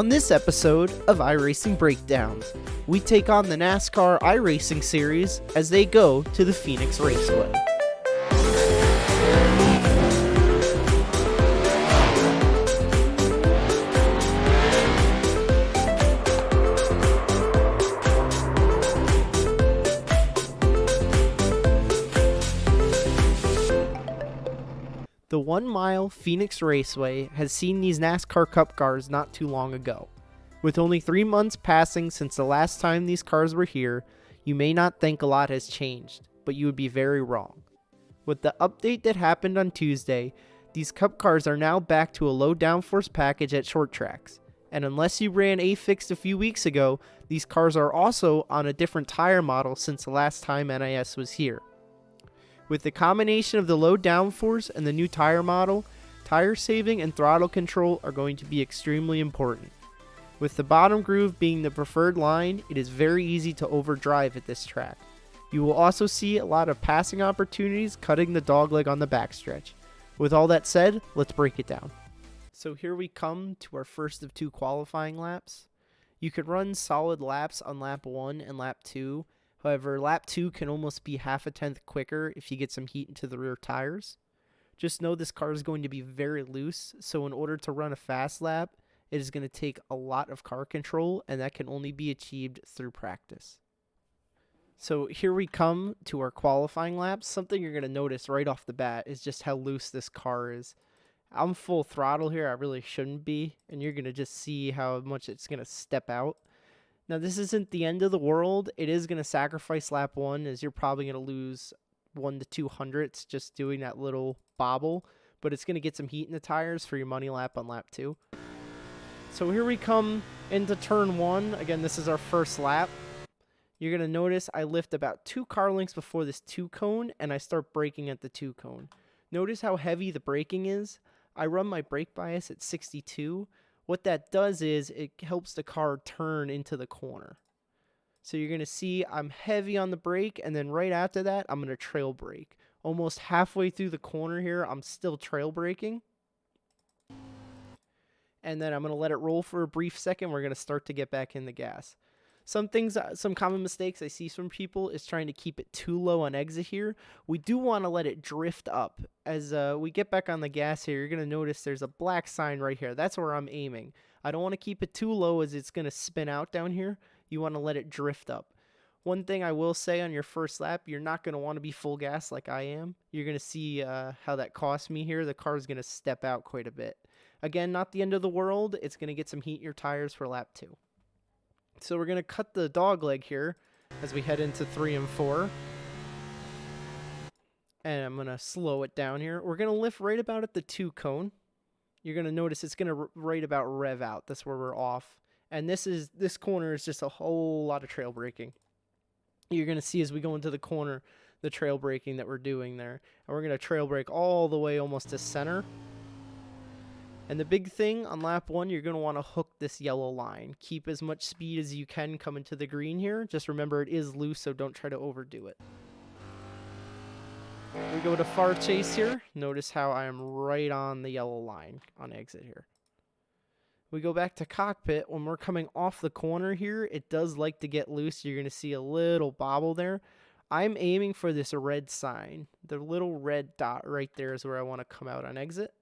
On this episode of iRacing Breakdowns, we take on the NASCAR iRacing series as they go to the Phoenix Raceway. The 1 mile Phoenix Raceway has seen these NASCAR Cup cars not too long ago. With only 3 months passing since the last time these cars were here, you may not think a lot has changed, but you would be very wrong. With the update that happened on Tuesday, these Cup cars are now back to a low downforce package at short tracks, and unless you ran A-Fixed a few weeks ago, these cars are also on a different tire model since the last time NIS was here. With the combination of the low downforce and the new tire model, tire saving and throttle control are going to be extremely important. With the bottom groove being the preferred line, it is very easy to overdrive at this track. You will also see a lot of passing opportunities cutting the dogleg on the backstretch. With all that said, let's break it down. So here we come to our first of 2 qualifying laps. You could run solid laps on lap 1 and lap 2. However, lap 2 can almost be half a tenth quicker if you get some heat into the rear tires. Just know this car is going to be very loose, so in order to run a fast lap, it is going to take a lot of car control, and that can only be achieved through practice. So here we come to our qualifying laps. Something you're going to notice right off the bat is just how loose this car is. I'm full throttle here, I really shouldn't be, and you're going to just see how much it's going to step out. Now, this isn't the end of the world. It is going to sacrifice lap 1, as you're probably going to lose 1 to 2 hundredths just doing that little bobble, but it's going to get some heat in the tires for your money lap on lap 2. So here we come into turn 1. Again, this is our first lap. You're going to notice I lift about 2 car lengths before this 2 cone, and I start braking at the 2 cone. Notice how heavy the braking is. I run my brake bias at 62. What that does is it helps the car turn into the corner. So you're going to see I'm heavy on the brake, and then right after that, I'm going to trail brake. Almost halfway through the corner here, I'm still trail braking. And then I'm going to let it roll for a brief second. We're going to start to get back in the gas. Some common mistakes I see from people is trying to keep it too low on exit here. We do want to let it drift up. As we get back on the gas here, you're going to notice there's a black sign right here. That's where I'm aiming. I don't want to keep it too low as it's going to spin out down here. You want to let it drift up. One thing I will say on your first lap, you're not going to want to be full gas like I am. You're going to see how that costs me here. The car is going to step out quite a bit. Again, not the end of the world. It's going to get some heat in your tires for lap 2. So we're going to cut the dog leg here as we head into 3 and 4. And I'm going to slow it down here. We're going to lift right about at the 2 cone. You're going to notice it's going to right about rev out. That's where we're off. And this corner is just a whole lot of trail braking. You're going to see as we go into the corner the trail braking that we're doing there. And we're going to trail brake all the way almost to center. And the big thing on lap 1, you're going to want to hook this yellow line. Keep as much speed as you can coming to the green here. Just remember it is loose, so don't try to overdo it. We go to far chase here. Notice how I am right on the yellow line on exit here. We go back to cockpit. When we're coming off the corner here, it does like to get loose. You're going to see a little bobble there. I'm aiming for this red sign. The little red dot right there is where I want to come out on exit.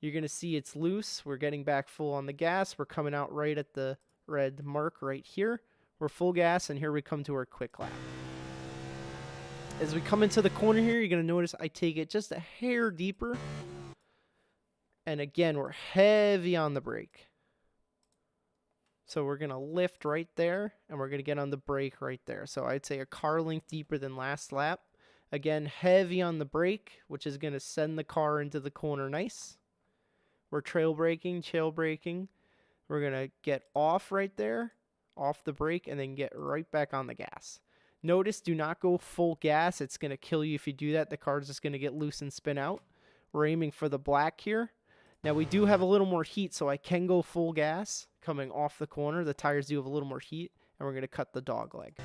You're going to see it's loose. We're getting back full on the gas. We're coming out right at the red mark right here. We're full gas, and here we come to our quick lap. As we come into the corner here, you're going to notice I take it just a hair deeper. And again, we're heavy on the brake. So we're going to lift right there, and we're going to get on the brake right there. So I'd say a car length deeper than last lap. Again, heavy on the brake, which is going to send the car into the corner nice. We're trail braking. We're going to get off right there, off the brake, and then get right back on the gas. Notice, do not go full gas. It's going to kill you if you do that. The car's just going to get loose and spin out. We're aiming for the black here. Now, we do have a little more heat, so I can go full gas coming off the corner. The tires do have a little more heat, and we're going to cut the dog leg.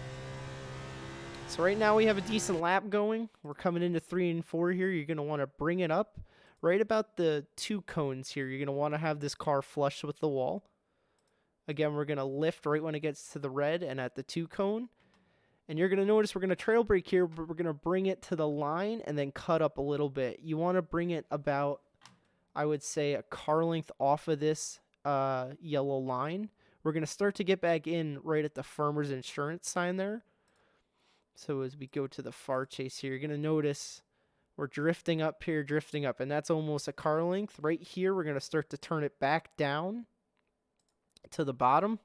So right now we have a decent lap going. We're coming into 3 and 4 here. You're going to want to bring it up right about the 2 cones here. You're going to want to have this car flush with the wall. Again, we're going to lift right when it gets to the red and at the 2 cone. And you're going to notice we're going to trail brake here, but we're going to bring it to the line and then cut up a little bit. You want to bring it about, I would say, a car length off of this yellow line. We're going to start to get back in right at the Farmer's Insurance sign there. So as we go to the far chase here, you're going to notice we're drifting up here, drifting up, and that's almost a car length. Right here, we're going to start to turn it back down to the bottom.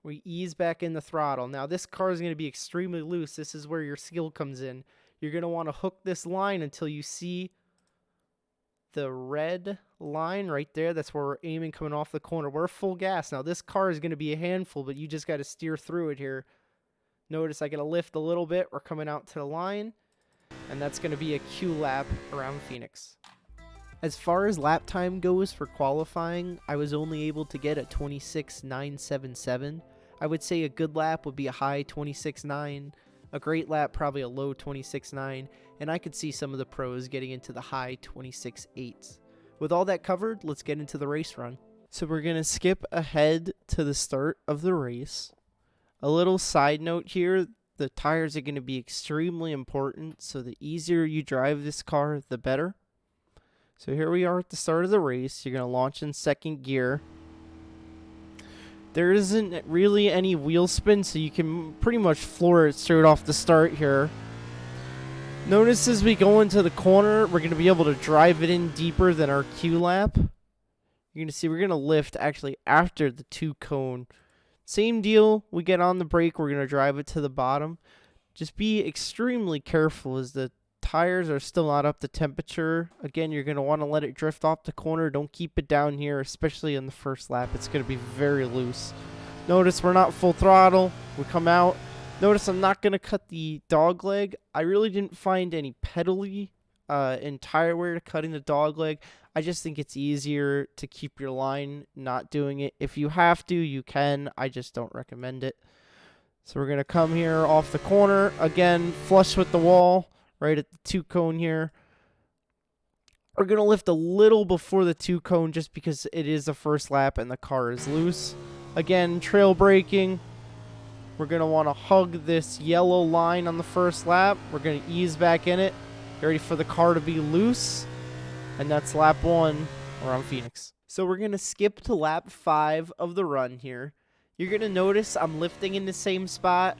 We ease back in the throttle. Now, this car is going to be extremely loose. This is where your skill comes in. You're going to want to hook this line until you see the red line right there. That's where we're aiming coming off the corner. We're full gas. Now, this car is going to be a handful, but you just got to steer through it here. Notice I got to lift a little bit. We're coming out to the line, and that's going to be a Q lap around Phoenix. As far as lap time goes for qualifying, I was only able to get a 26.977. I would say a good lap would be a high 26.9, a great lap probably a low 26.9, and I could see some of the pros getting into the high 26.8s. With all that covered, let's get into the race run. So we're going to skip ahead to the start of the race. A little side note here, the tires are going to be extremely important, so the easier you drive this car, the better. So here we are at the start of the race. You're going to launch in second gear. There isn't really any wheel spin, so you can pretty much floor it straight off the start here. Notice as we go into the corner, we're going to be able to drive it in deeper than our Q lap. You're going to see we're going to lift actually after the 2 cone. Same deal, we get on the brake, we're going to drive it to the bottom. Just be extremely careful as the tires are still not up to temperature. Again, you're going to want to let it drift off the corner. Don't keep it down here, especially in the first lap. It's going to be very loose. Notice we're not full throttle. We come out. Notice I'm not going to cut the dog leg. I really didn't find any pedally in tire wear to cutting the dog leg. I just think it's easier to keep your line not doing it. If you have to, you can. I just don't recommend it. So we're going to come here off the corner. Again, flush with the wall. Right at the 2 cone here. We're going to lift a little before the 2 cone just because it is the first lap and the car is loose. Again, trail braking. We're going to want to hug this yellow line on the first lap. We're going to ease back in it. Get ready for the car to be loose. And that's lap 1 around Phoenix. So we're going to skip to lap 5 of the run here. You're going to notice I'm lifting in the same spot,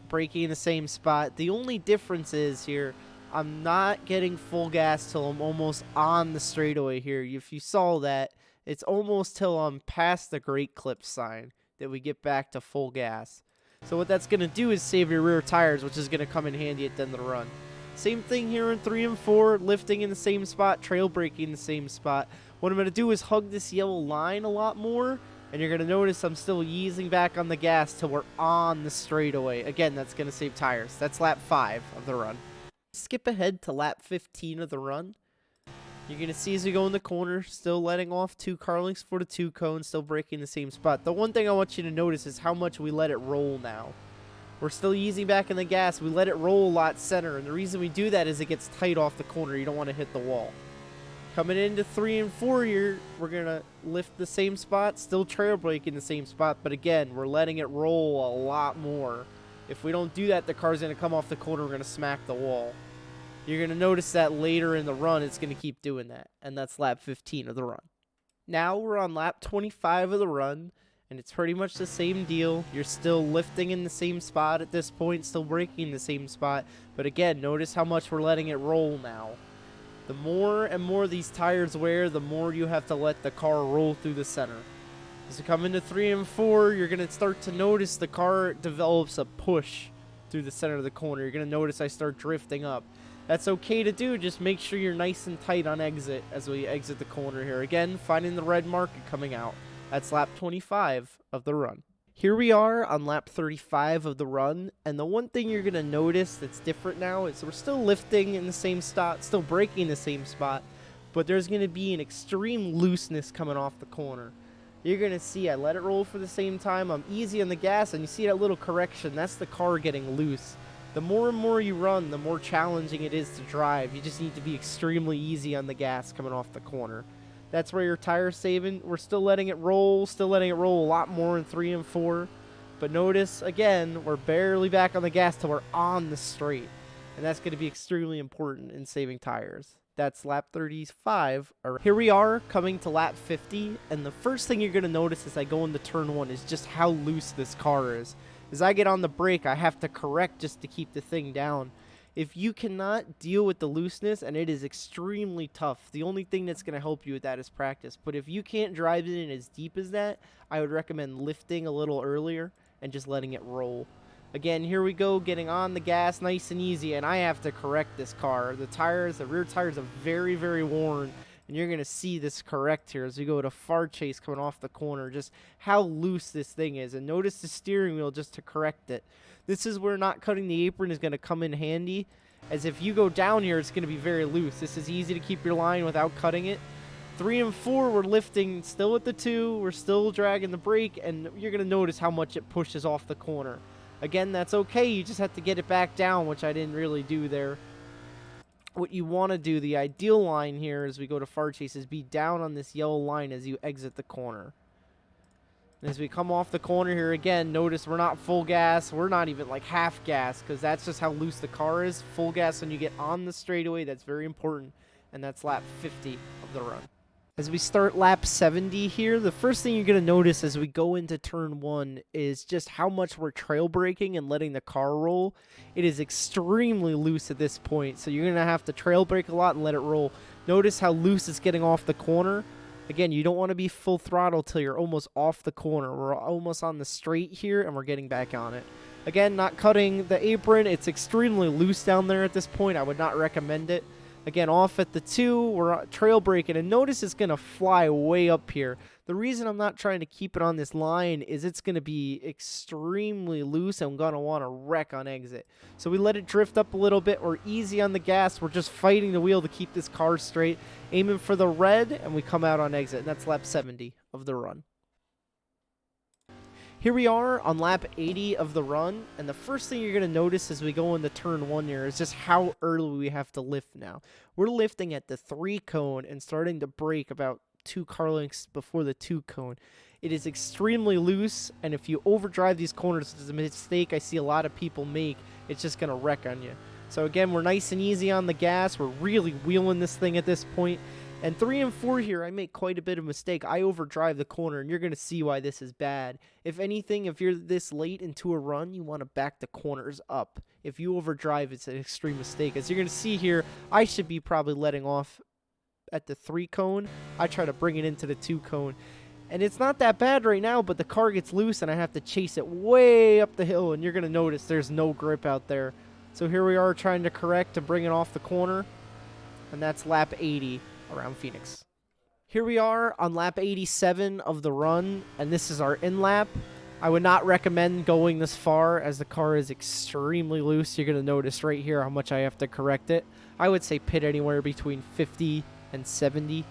braking in the same spot. The only difference is here, I'm not getting full gas till I'm almost on the straightaway here. If you saw that, it's almost till I'm past the Great Clips sign that we get back to full gas. So what that's going to do is save your rear tires, which is going to come in handy at the end of the run. Same thing here in 3 and 4, lifting in the same spot, trail braking in the same spot. What I'm going to do is hug this yellow line a lot more, and you're going to notice I'm still easing back on the gas till we're on the straightaway. Again, that's going to save tires. That's lap 5 of the run. Skip ahead to lap 15 of the run. You're going to see as we go in the corner, still letting off 2 car lengths for the 2 cones, still braking the same spot. The one thing I want you to notice is how much we let it roll now. We're still easing back in the gas. We let it roll a lot center, and the reason we do that is it gets tight off the corner. You don't want to hit the wall. Coming into 3 and 4 here, we're going to lift the same spot, still trail brake in the same spot, but again, we're letting it roll a lot more. If we don't do that, the car's going to come off the corner, we're going to smack the wall. You're going to notice that later in the run, it's going to keep doing that, and that's lap 15 of the run. Now we're on lap 25 of the run, and it's pretty much the same deal. You're still lifting in the same spot at this point, still braking in the same spot, but again, notice how much we're letting it roll now. The more and more these tires wear, the more you have to let the car roll through the center. As you come into 3 and 4, you're going to start to notice the car develops a push through the center of the corner. You're going to notice I start drifting up. That's okay to do. Just make sure you're nice and tight on exit as we exit the corner here. Again, finding the red mark and coming out. That's lap 25 of the run. Here we are on lap 35 of the run, and the one thing you're going to notice that's different now is we're still lifting in the same spot, still braking in the same spot, but there's going to be an extreme looseness coming off the corner. You're going to see I let it roll for the same time, I'm easy on the gas, and you see that little correction, that's the car getting loose. The more and more you run, the more challenging it is to drive. You just need to be extremely easy on the gas coming off the corner. That's where your tire's saving. We're still letting it roll, a lot more in 3 and 4. But notice, again, we're barely back on the gas till we're on the straight. And that's going to be extremely important in saving tires. That's lap 35. Here we are coming to lap 50. And the first thing you're going to notice as I go into turn 1 is just how loose this car is. As I get on the brake, I have to correct just to keep the thing down. If you cannot deal with the looseness, and it is extremely tough, the only thing that's going to help you with that is practice. But if you can't drive it in as deep as that, I would recommend lifting a little earlier and just letting it roll. Again, here we go, getting on the gas nice and easy, and I have to correct this car. The rear tires are very, very worn, and you're going to see this correct here as we go to far chase coming off the corner, just how loose this thing is. And notice the steering wheel just to correct it. This is where not cutting the apron is going to come in handy, as if you go down here, it's going to be very loose. This is easy to keep your line without cutting it. 3 and 4, we're lifting still at the 2. We're still dragging the brake, and you're going to notice how much it pushes off the corner. Again, that's okay. You just have to get it back down, which I didn't really do there. What you want to do, the ideal line here as we go to far chase, is be down on this yellow line as you exit the corner. And as we come off the corner here again, notice we're not full gas. We're not even like half gas, because that's just how loose the car is. Full gas when you get on the straightaway, that's very important. And that's lap 50 of the run. As we start lap 70 here, the first thing you're going to notice as we go into turn 1 is just how much we're trail braking and letting the car roll. It is extremely loose at this point, so you're going to have to trail brake a lot and let it roll. Notice how loose it's getting off the corner. Again, you don't want to be full throttle till you're almost off the corner. We're almost on the straight here, and we're getting back on it. Again, not cutting the apron. It's extremely loose down there at this point. I would not recommend it. Again, off at the 2, we're trail braking, and notice it's going to fly way up here. The reason I'm not trying to keep it on this line is it's going to be extremely loose, and I'm going to want to wreck on exit. So we let it drift up a little bit. We're easy on the gas. We're just fighting the wheel to keep this car straight, aiming for the red, and we come out on exit, and that's lap 70 of the run. Here we are on lap 80 of the run, and the first thing you're going to notice as we go into turn 1 here is just how early we have to lift now. We're lifting at the 3 cone and starting to brake about 2 car lengths before the 2 cone. It is extremely loose, and if you overdrive these corners, it's a mistake I see a lot of people make. It's just going to wreck on you. So again, we're nice and easy on the gas. We're really wheeling this thing at this point. And 3 and 4 here, I make quite a bit of mistake. I overdrive the corner, and you're going to see why this is bad. If anything, if you're this late into a run, you want to back the corners up. If you overdrive, it's an extreme mistake. As you're going to see here, I should be probably letting off at the 3 cone. I try to bring it into the 2 cone. And it's not that bad right now, but the car gets loose, and I have to chase it way up the hill, and you're going to notice there's no grip out there. So here we are trying to correct to bring it off the corner, and that's lap 80. Around Phoenix. Here we are on lap 87 of the run, and this is our in lap. I would not recommend going this far as the car is extremely loose. You're going to notice right here how much I have to correct it. I would say pit anywhere between 50 and 70.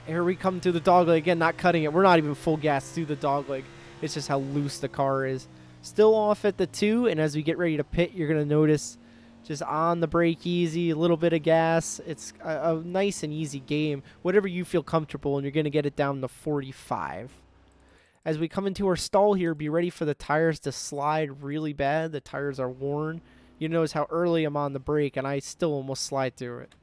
Here we come to the dogleg. Again, not cutting it. We're not even full gas through the dogleg. It's just how loose the car is. Still off at the 2, and as we get ready to pit, you're going to notice just on the brake easy, a little bit of gas. It's a nice and easy game. Whatever you feel comfortable, and you're going to get it down to 45. As we come into our stall here, be ready for the tires to slide really bad. The tires are worn. You notice how early I'm on the brake, and I still almost slide through it.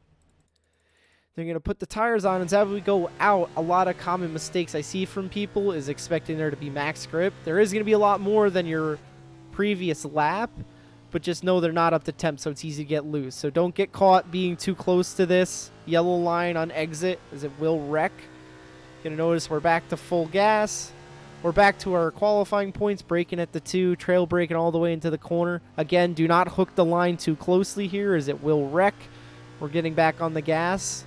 They're going to put the tires on, and as we go out, a lot of common mistakes I see from people is expecting there to be max grip. There is going to be a lot more than your previous lap, but just know they're not up to temp, so it's easy to get loose. So don't get caught being too close to this yellow line on exit, as it will wreck. You're going to notice we're back to full gas. We're back to our qualifying points, braking at the 2, trail braking all the way into the corner. Again, do not hook the line too closely here, as it will wreck. We're getting back on the gas.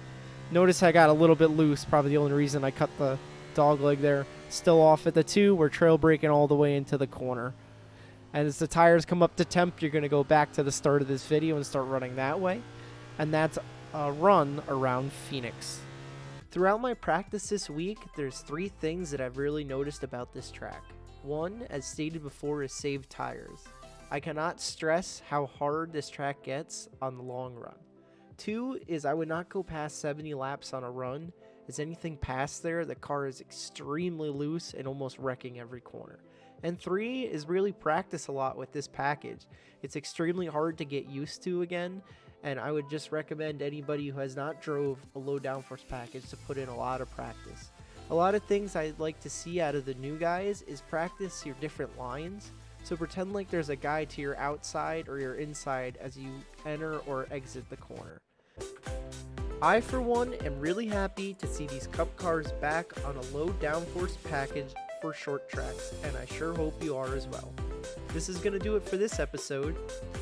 Notice I got a little bit loose, probably the only reason I cut the dogleg there. Still off at the 2, we're trail braking all the way into the corner. And as the tires come up to temp, you're going to go back to the start of this video and start running that way. And that's a run around Phoenix. Throughout my practice this week, there's 3 things that I've really noticed about this track. 1, as stated before, is save tires. I cannot stress how hard this track gets on the long run. 2 is I would not go past 70 laps on a run, as anything past there, the car is extremely loose and almost wrecking every corner. And 3 is really practice a lot with this package. It's extremely hard to get used to again, and I would just recommend anybody who has not drove a low downforce package to put in a lot of practice. A lot of things I'd like to see out of the new guys is practice your different lines. So pretend like there's a guy to your outside or your inside as you enter or exit the corner. I, for one, am really happy to see these Cup cars back on a low downforce package for short tracks, and I sure hope you are as well. This is going to do it for this episode.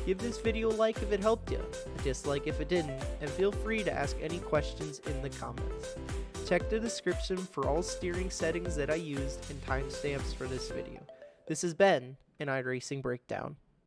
Give this video a like if it helped you, a dislike if it didn't, and feel free to ask any questions in the comments. Check the description for all steering settings that I used and timestamps for this video. This has been an Iracing Breakdown.